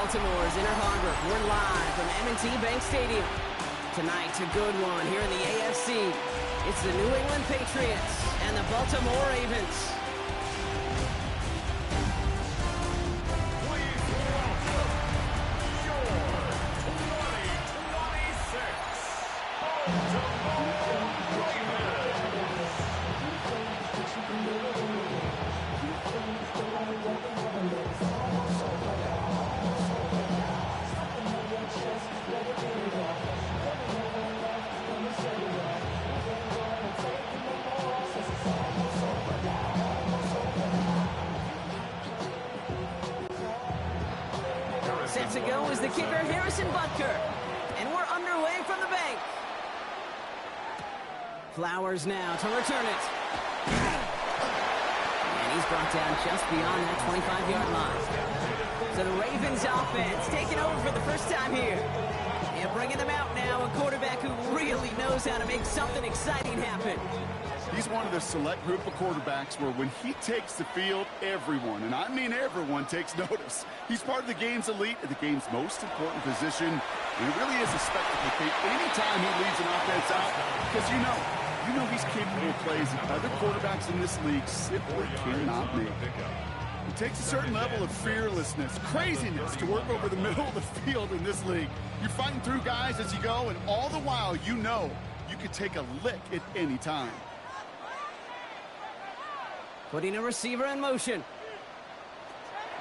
Baltimore's Inner Harbor. We're live from M&T Bank Stadium. Tonight's a good one here in the AFC. It's the New England Patriots and the Baltimore Ravens. Please welcome your 2026 Baltimore Set to go is the kicker, Harrison Butker. And we're underway from the bank. Flowers now to return it. And he's brought down just beyond that 25-yard line. So the Ravens offense taking over for the first time here. And bringing them out now, a quarterback who really knows how to make something exciting happen. He's one of the select group of quarterbacks where when he takes the field, everyone, and I mean everyone, takes notice. He's part of the game's elite and the game's most important position. And it really is a spectacle anytime he leads an offense out, because you know he's capable of plays that other quarterbacks in this league simply cannot make. It takes a certain level of fearlessness, craziness to work over the middle of the field in this league. You're fighting through guys as you go, and all the while you know you could take a lick at any time. Putting a receiver in motion.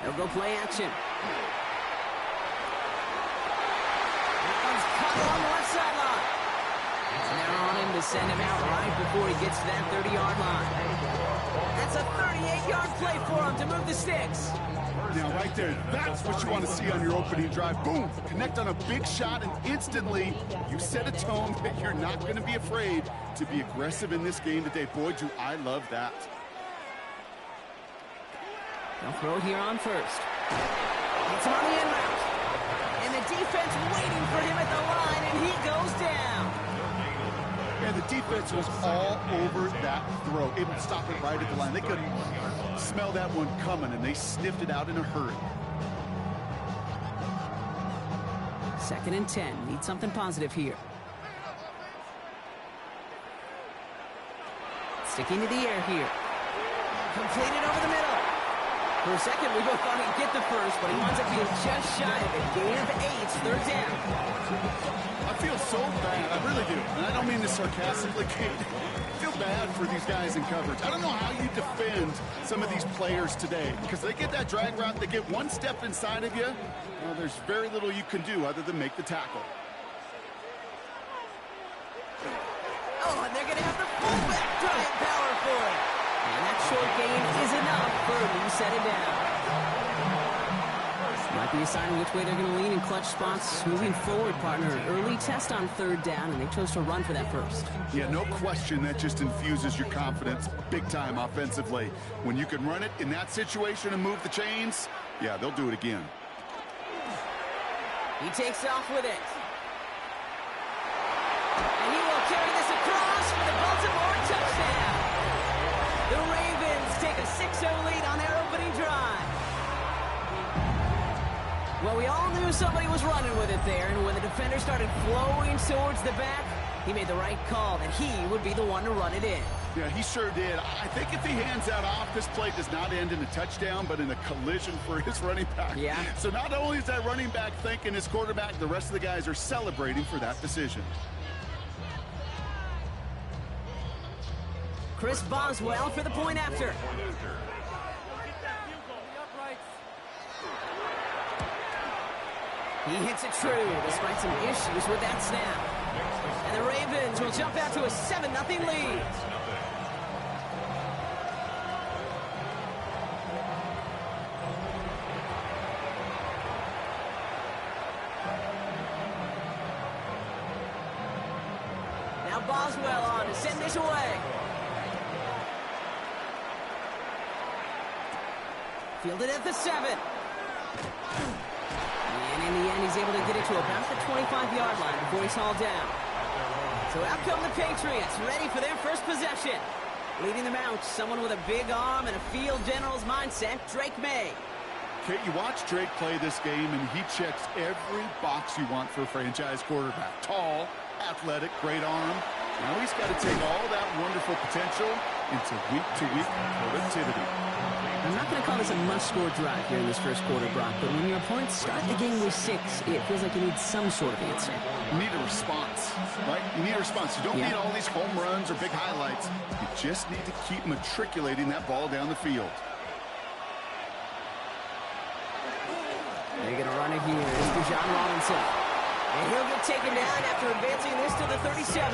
They'll go play action. Here comes Cutler on the left sideline. And they're on him to send him out right before he gets to that 30-yard line. That's a 38-yard play for him to move the sticks. Now, right there, that's what you want to see on your opening drive. Boom! Connect on a big shot, and instantly you set a tone that you're not going to be afraid to be aggressive in this game today. Boy, do I love that. They'll throw it here on first. It's on the in route. And the defense waiting for him at the line, and he goes down. And the defense was all over that throw, able to stop it right at the line. They could smell that one coming, and they sniffed it out in a hurry. 2nd and 10. Need something positive here. Sticking to the air here. Completed over the middle. For a second, we both thought he'd get the first, but he winds up being just shy of it. Gain of 8, 3rd down. I feel so bad. I really do. And I don't mean this sarcastically, Kate. I feel bad for these guys in coverage. I don't know how you defend some of these players today, because they get that drag route, they get one step inside of you. Well, there's very little you can do other than make the tackle. Oh, and they're going to have the fullback giant power for it. And that short gain is enough for a new set it down. Might be deciding which way they're going to lean in clutch spots moving forward, partner. Early test on 3rd down, and they chose to run for that first. Yeah, no question, that just infuses your confidence big time offensively. When you can run it in that situation and move the chains, yeah, they'll do it again. He takes off with it. And he will carry this across for the Baltimore touchdown. The Ravens take a 6-0 lead on their opening drive. Well, we all knew somebody was running with it there, and when the defender started flowing towards the back, he made the right call that he would be the one to run it in. Yeah, he sure did. I think if he hands that off, this play does not end in a touchdown, but in a collision for his running back. Yeah. So not only is that running back thanking his quarterback, the rest of the guys are celebrating for that decision. Chris Boswell for the point after. He hits it true despite some issues with that snap. And the Ravens will jump out to a 7-0 lead. Now Boswell on to send this away. Fielded at the 7. And in the end, he's able to get it to about the 25-yard line before he's hauled down. So out come the Patriots, ready for their first possession. Leading them out, someone with a big arm and a field general's mindset, Drake May. Kate, you watch Drake play this game, and he checks every box you want for a franchise quarterback. Tall, athletic, great arm. Now he's got to take all that wonderful potential into week-to-week productivity. I'm not going to call this a must-score drive here in this first quarter, Brock, but when your opponents start the game with 6, it feels like you need some sort of answer. You need a response, right? You need a response. You don't need all these home runs or big highlights. You just need to keep matriculating that ball down the field. They're going to run it here. It's John Robinson. And he'll get taken down after advancing this to the 37.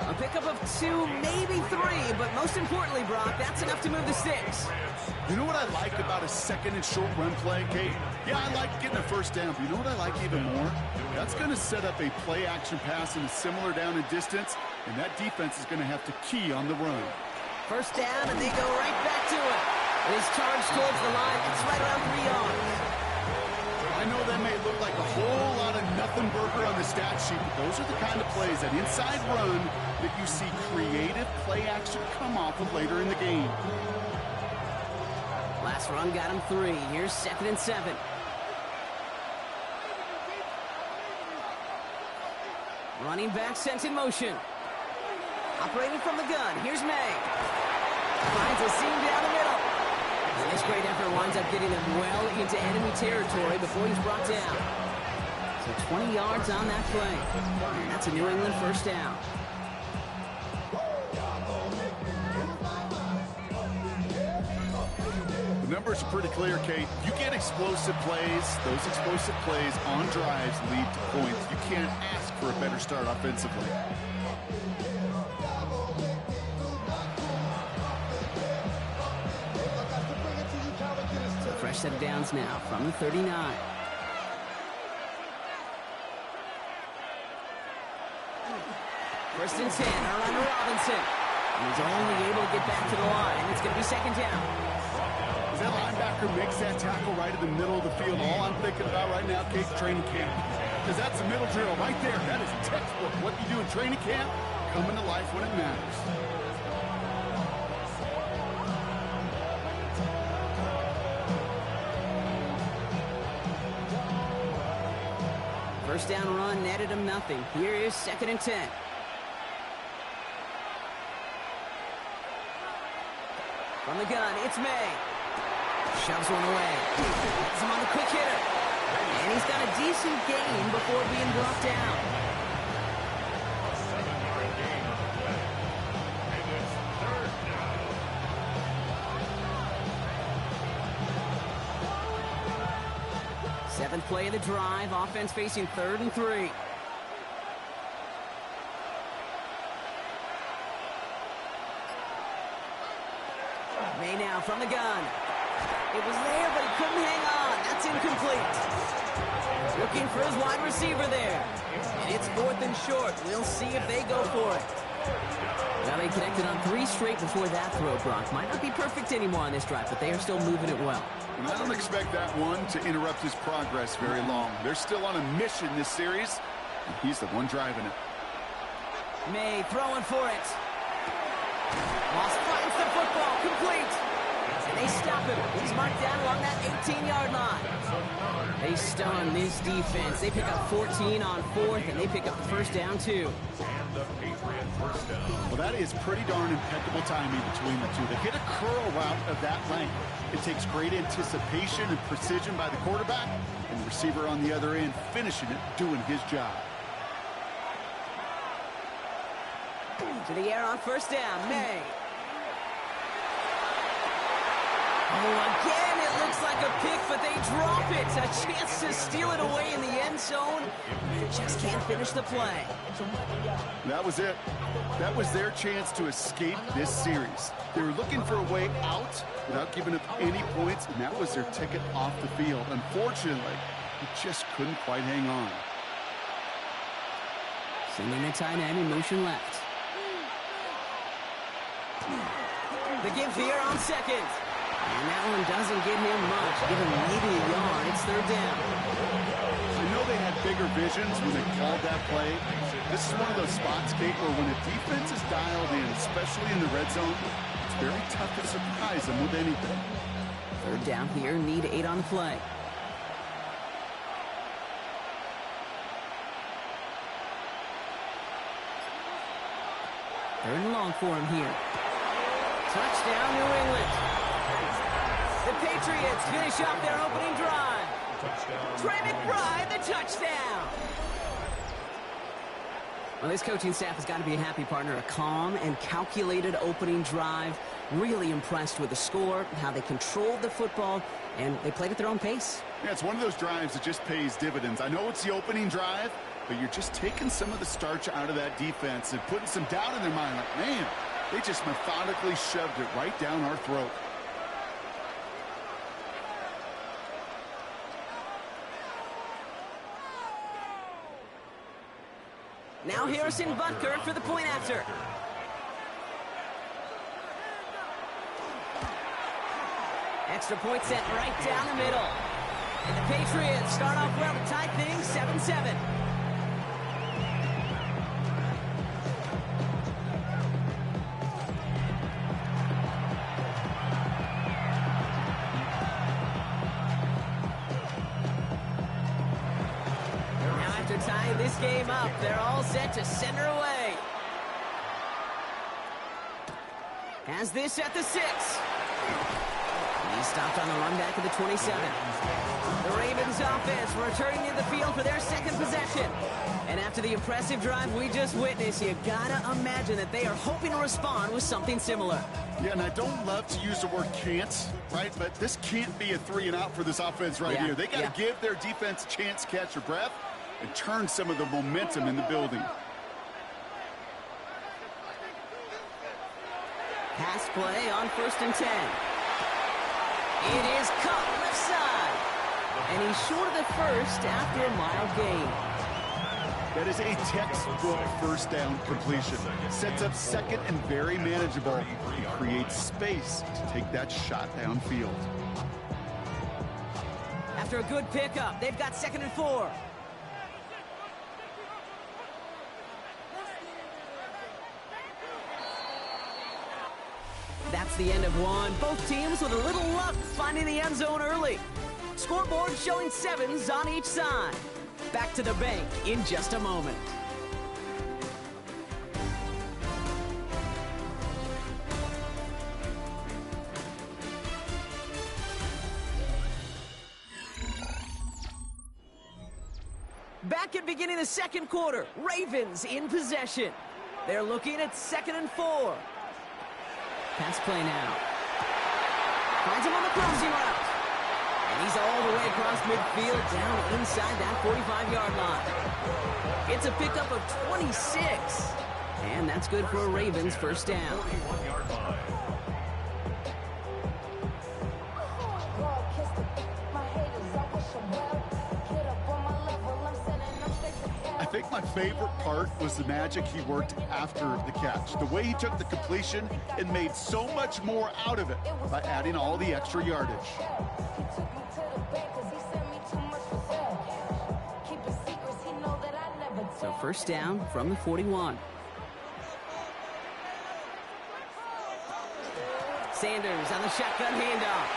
A pickup of 2, maybe 3, but most importantly, Brock, that's enough to move the sticks. You know what I like about a second and short run play, Kate? Yeah, I like getting a first down, but you know what I like even more? That's going to set up a play-action pass in a similar down and distance, and that defense is going to have to key on the run. First down, and they go right back to it. It is charged towards the line. It's right around 3 yards. I know that may look like a whole lot of nothing burger on the stat sheet, but those are the kind of plays, that inside run, that you see creative play action come off of later in the game. Last run got him 3. Here's 2nd and 7. Running back sent in motion. Operating from the gun. Here's May. Finds a seam down the middle. And this great effort winds up getting him well into enemy territory before he's brought down. So 20 yards on that play. And that's a New England first down. The numbers are pretty clear, Kate. You get explosive plays. Those explosive plays on drives lead to points. You can't ask for a better start offensively. Fresh set of downs now from the 39. First and 10, around to Robinson. And he's only able to get back to the line. It's going to be 2nd down. As that linebacker makes that tackle right in the middle of the field, all I'm thinking about right now, Kate, training camp. Because that's a middle drill right there. That is textbook. What you do in training camp, coming to life when it matters. First down run netted him nothing. Here is 2nd and 10. From the gun, it's May. Shoves one away. Gets him on the quick hitter. And he's got a decent gain before being brought down. Seventh play of the drive. Offense facing 3rd and 3. May now from the gun. It was there, but he couldn't hang on. That's incomplete. Looking for his wide receiver there. And it's 4th and short. We'll see if they go for it. Now they connected on 3 straight before that throw, Brock. Might not be perfect anymore on this drive, but they are still moving it well. And I don't expect that one to interrupt his progress very long. They're still on a mission this series, and he's the one driving it. May throwing for it. Moss finds the football, complete. And they stop him. He's marked down along that 18-yard line. They stun this defense. They pick up 14 on 4th, and they pick up the first down, too. Well, that is pretty darn impeccable timing between the two. They hit a curl route of that length. It takes great anticipation and precision by the quarterback, and the receiver on the other end finishing it, doing his job. To the air on first down, May. Oh, again, it looks like a pick, but they drop it. A chance to steal it away in the end zone. They just can't finish the play. That was it. That was their chance to escape this series. They were looking for a way out without giving up any points, and that was their ticket off the field. Unfortunately, he just couldn't quite hang on. Sending the tight end in motion left. The give here on 2nd. And that one doesn't give him much. Give him maybe a yard. It's 3rd down. I know they had bigger visions when they called that play. This is one of those spots, Kate, where when a defense is dialed in, especially in the red zone, it's very tough to surprise them with anything. Third down here, need 8 on the play. Third and long for him here. Touchdown, New England. The Patriots finish up their opening drive. Trey McBride, the touchdown. Well, this coaching staff has got to be a happy partner. A calm and calculated opening drive. Really impressed with the score, how they controlled the football, and they played at their own pace. Yeah, it's one of those drives that just pays dividends. I know it's the opening drive, but you're just taking some of the starch out of that defense and putting some doubt in their mind. Like, man, they just methodically shoved it right down our throat. Now Harrison Butker for the point after. Extra point set right down the middle. And the Patriots start off well to tie things 7-7. Now after tying this game up, they're all set to send her away. Has this at the 6. He stopped on the run back of the 27. The Ravens offense returning to the field for their second possession. And after the impressive drive we just witnessed, you gotta imagine that they are hoping to respond with something similar. Yeah, and I don't love to use the word can't, right? But this can't be a 3-and-out for this offense right here. They got to give their defense a chance to catch their breath and turn some of the momentum in the building. Pass play on 1st and 10. It is caught left side. And he's short of the first after a mild gain. That is a textbook first down completion. Sets up second and very manageable. He creates space to take that shot downfield. After a good pickup, they've got 2nd and 4. That's the end of one. Both teams with a little luck finding the end zone early. Scoreboard showing 7s on each side. Back to the bank in just a moment. Back at beginning of the second quarter, Ravens in possession. They're looking at 2nd and 4. Pass play now. Finds him on the crossing route. And he's all the way across midfield down inside that 45-yard line. It's a pickup of 26. And that's good for a Ravens first down. I think my favorite part was the magic he worked after the catch. The way he took the completion and made so much more out of it by adding all the extra yardage. So first down from the 41. Sanders on the shotgun handoff.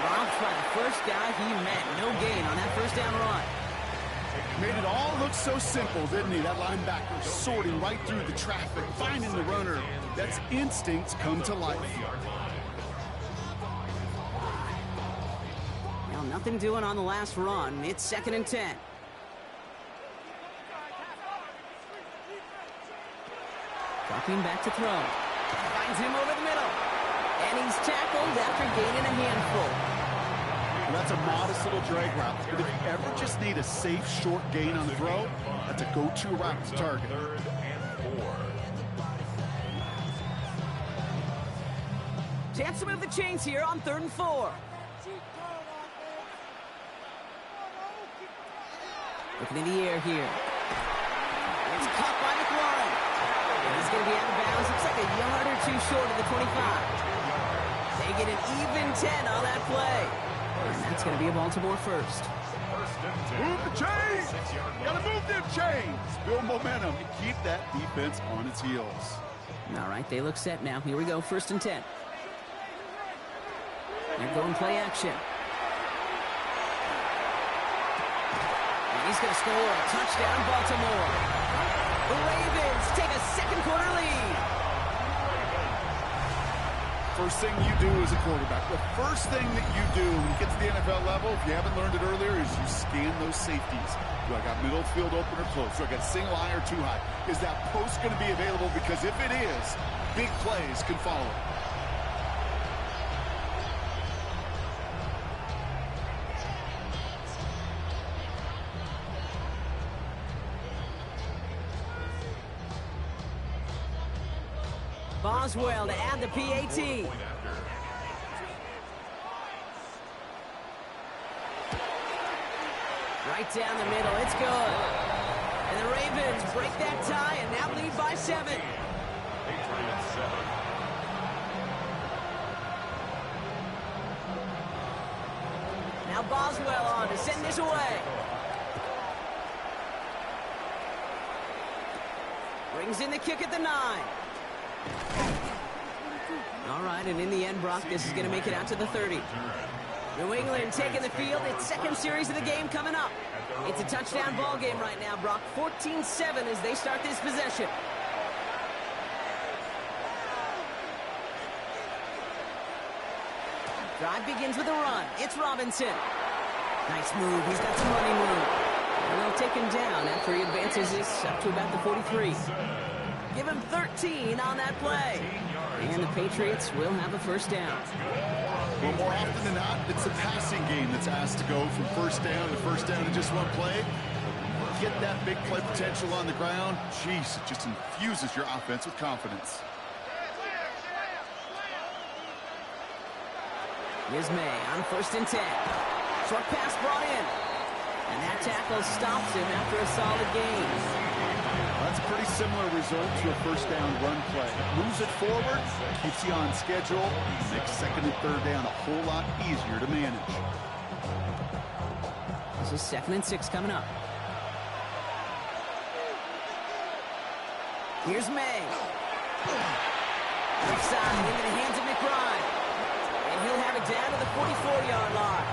Dropped by the first guy he met. No gain on that first down run. Made it all look so simple, didn't he? That linebacker sorting right through the traffic, finding the runner. That's instincts come to life. Well, nothing doing on the last run. It's 2nd and 10. Dropping back to throw. Finds him over the middle. And he's tackled after gaining a handful. Well, that's a modest little drag route. But if you ever just need a safe, short gain on the throw, that's a go-to route to target. Chance to move the chains here on 3rd and 4. Looking in the air here. It's caught by McLaurin. And he's going to be out of bounds. Looks like a yard or 2 short of the 25. They get an even 10 on that play. And that's going to be a Baltimore first. Move the chains! Gotta move them chains! Build momentum and keep that defense on its heels. All right, they look set now. Here we go, 1st and 10. They're going play action. And he's going to score a touchdown, Baltimore. The Ravens take a second quarter lead. First thing you do as a quarterback, the first thing that you do when you get to the NFL level, if you haven't learned it earlier, is you scan those safeties. Do I got middle field open or close? Do I got single high or two high? Is that post going to be available? Because if it is, big plays can follow. Boswell to add the PAT. Right down the middle, it's good. And the Ravens break that tie and now lead by 7. Patriots 7. Now Boswell on to send this away. Brings in the kick at the 9. All right, and in the end, Brock, this is going to make it out to the 30. New England taking the field. Its second series of the game coming up. It's a touchdown ball game right now, Brock. 14-7 as they start this possession. Drive begins with a run. It's Robinson. Nice move. He's got some running room. And they'll take him down after he advances this up to about the 43. Give him 13 on that play. And the Patriots will have a first down. Well, more often than not, it's the passing game that's asked to go from first down in just one play. Get that big play potential on the ground. Jeez, it just infuses your offense with confidence. Here's May on 1st and 10. Short pass brought in. And that tackle stops him after a solid gain. That's a pretty similar result to a first down run play. Moves it forward, keeps you on schedule, makes second and third down a whole lot easier to manage. This is 2nd and 6 coming up. Here's May. Left side into the hands of McBride. And he'll have it down to the 44-yard line.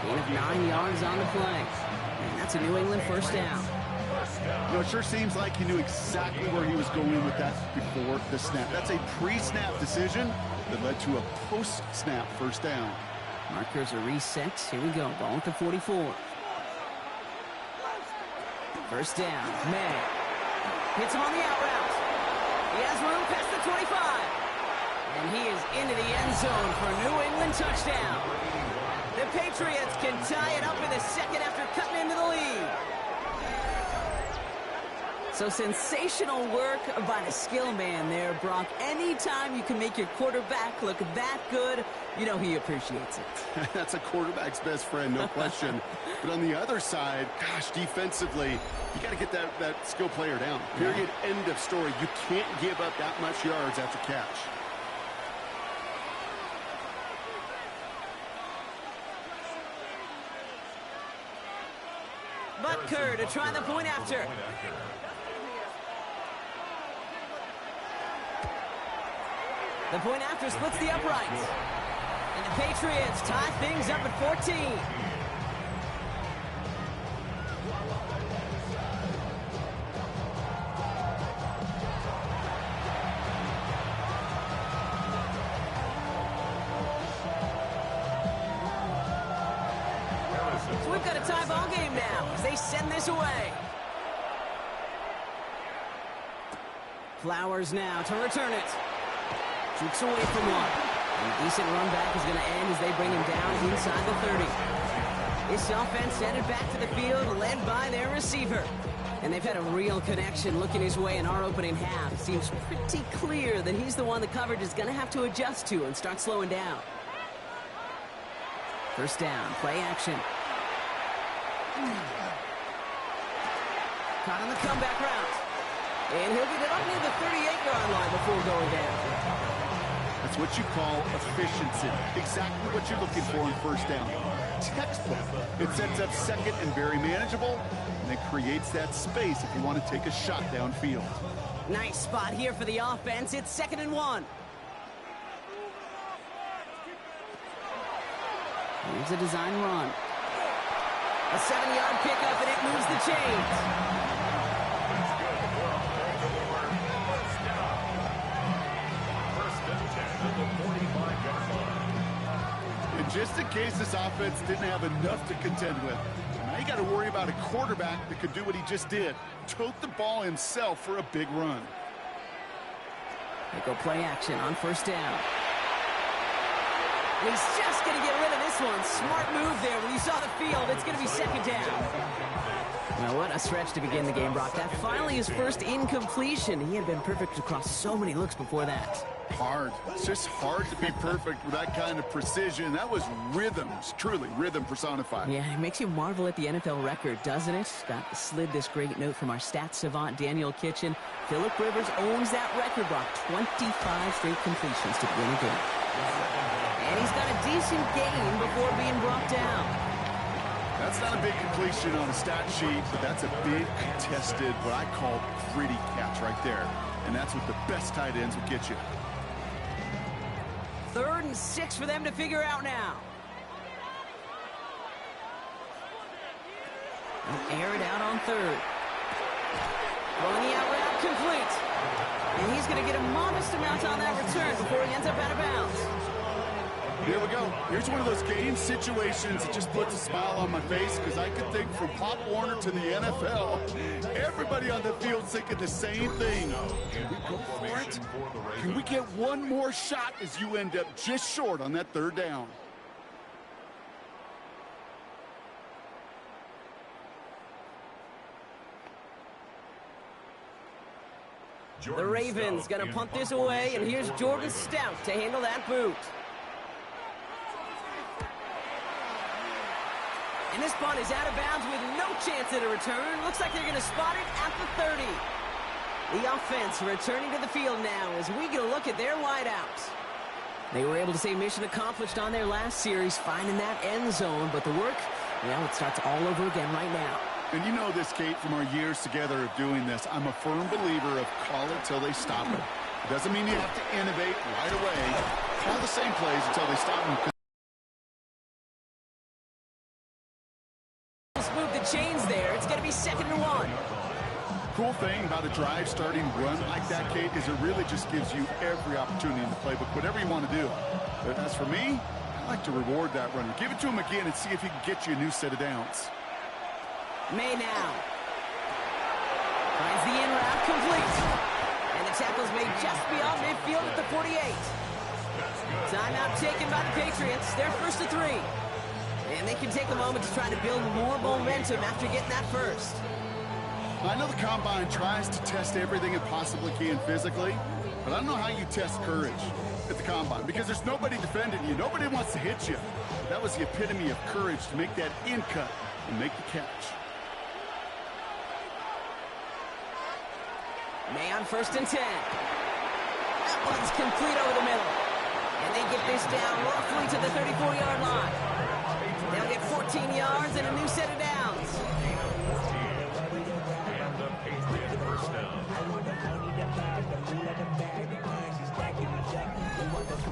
Gain of 9 yards on the play. And that's a New England first down. You know, it sure seems like he knew exactly where he was going with that before the snap. That's a pre-snap decision that led to a post-snap first down. Markers are reset. Here we go. Ball at the 44. First down. May. Hits him on the out route. He has room past the 25. And he is into the end zone for a New England touchdown. The Patriots can tie it up in the second after cutting into the lead. So sensational work by the skill man there, Brock. Anytime you can make your quarterback look that good, you know he appreciates it. That's a quarterback's best friend, no question. But on the other side, gosh, defensively, you got to get that skill player down. Period. End of story. You can't give up that much yards after catch. Butker to try the point after. The point after splits the uprights. And the Patriots tie things up at 14. So we've got a tie ball game now as they send this away. Flowers now to return it. Shoots away from one. And a decent run back is going to end as they bring him down inside the 30. This offense headed back to the field, led by their receiver. And they've had a real connection looking his way in our opening half. It seems pretty clear that he's the one the coverage is going to have to adjust to and start slowing down. First down, play action. Caught on the comeback route. And he'll get it up near the 38-yard line before going down. That's what you call efficiency. Exactly what you're looking for in first down. Textbook. It sets up second and very manageable, and it creates that space if you want to take a shot downfield. Nice spot here for the offense. It's 2nd and 1. Here's a design run. A 7-yard pickup, and it moves the chains. First and 10 at the 45-yard line. And just in case this offense didn't have enough to contend with, now you got to worry about a quarterback that could do what he just did. Tote the ball himself for a big run. They go play action on first down. And he's just going to get rid of this one. Smart move there. When you saw the field, it's going to be second down. Now, what a stretch to begin the game, Brock. That finally his first incompletion. He had been perfect across so many looks before that. Hard. It's just hard to be perfect with that kind of precision. That was rhythm. It's truly rhythm personified. Yeah, it makes you marvel at the NFL record, doesn't it? Got slid this great note from our stats savant, Daniel Kitchen. Phillip Rivers owns that record, Brock. 25 straight completions to win a game. And he's got a decent gain before being brought down. That's not a big completion on a stat sheet, but that's a big contested, what I call gritty catch right there. And that's what the best tight ends will get you. 3rd and 6 for them to figure out now. They'll air it out on 3rd. Throwing the out route complete. And he's going to get a modest amount on that return before he ends up out of bounds. Here we go. Here's one of those game situations that just puts a smile on my face because I could think from Pop Warner to the NFL, everybody on the field's thinking the same thing. Can we go for it? Can we get one more shot as you end up just short on that 3rd down? The Ravens going to punt this away, and here's Jordan Stout to handle that boot. And this punt is out of bounds with no chance at a return. Looks like they're going to spot it at the 30. The offense returning to the field now as we get a look at their wideouts. They were able to say mission accomplished on their last series, finding that end zone. But the work, well, it starts all over again right now. And you know this, Kate, from our years together of doing this. I'm a firm believer of call it till they stop it. It doesn't mean you have to innovate right away. Call the same plays until they stop them. Move the chains there. It's going to be 2nd and 1. Cool thing about a drive starting run like that, Kate, is it really just gives you every opportunity in the playbook, whatever you want to do. But as for me, I like to reward that runner. Give it to him again and see if he can get you a new set of downs. May now. Finds the in route complete. And the tackle's made just beyond midfield at the 48. Timeout taken by the Patriots. They're 1st and 3. And they can take a moment to try to build more momentum after getting that first. I know the Combine tries to test everything it possibly can physically, but I don't know how you test courage at the Combine because there's nobody defending you. Nobody wants to hit you. That was the epitome of courage to make that in cut and make the catch. May on 1st and 10. That one's complete over the middle. And they get this down roughly to the 34-yard line. They'll get 14 yards and a new set of downs. And the Patriots first down.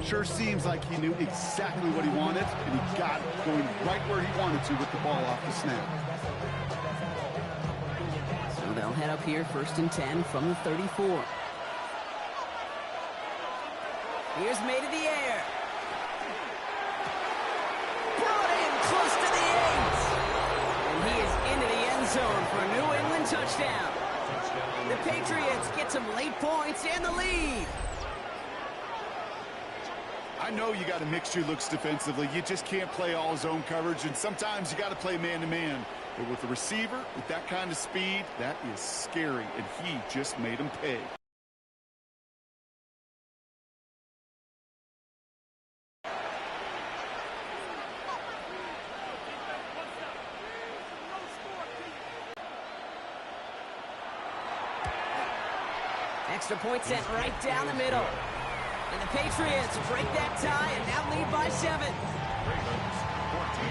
Sure seems like he knew exactly what he wanted, and he got it going right where he wanted to with the ball off the snap. So they'll head up here 1st and 10 from the 34. Here's May to the air. Brought in close to the 8. And he is into the end zone for a New England touchdown. The Patriots get some late points and the lead. I know you got to mix your looks defensively. You just can't play all zone coverage, and sometimes you got to play man-to-man. But with the receiver, with that kind of speed, that is scary, and he just made him pay. Extra point sent right down the middle. And the Patriots break that tie and now lead by 7. Ravens 14.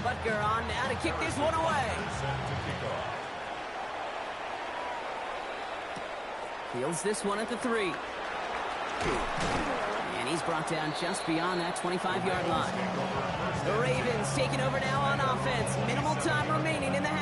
Butker on now to kick this one away. Set to kick off. Fields this one at the 3. And he's brought down just beyond that 25-yard line. The Ravens taking over now on offense. Minimal time remaining in the half.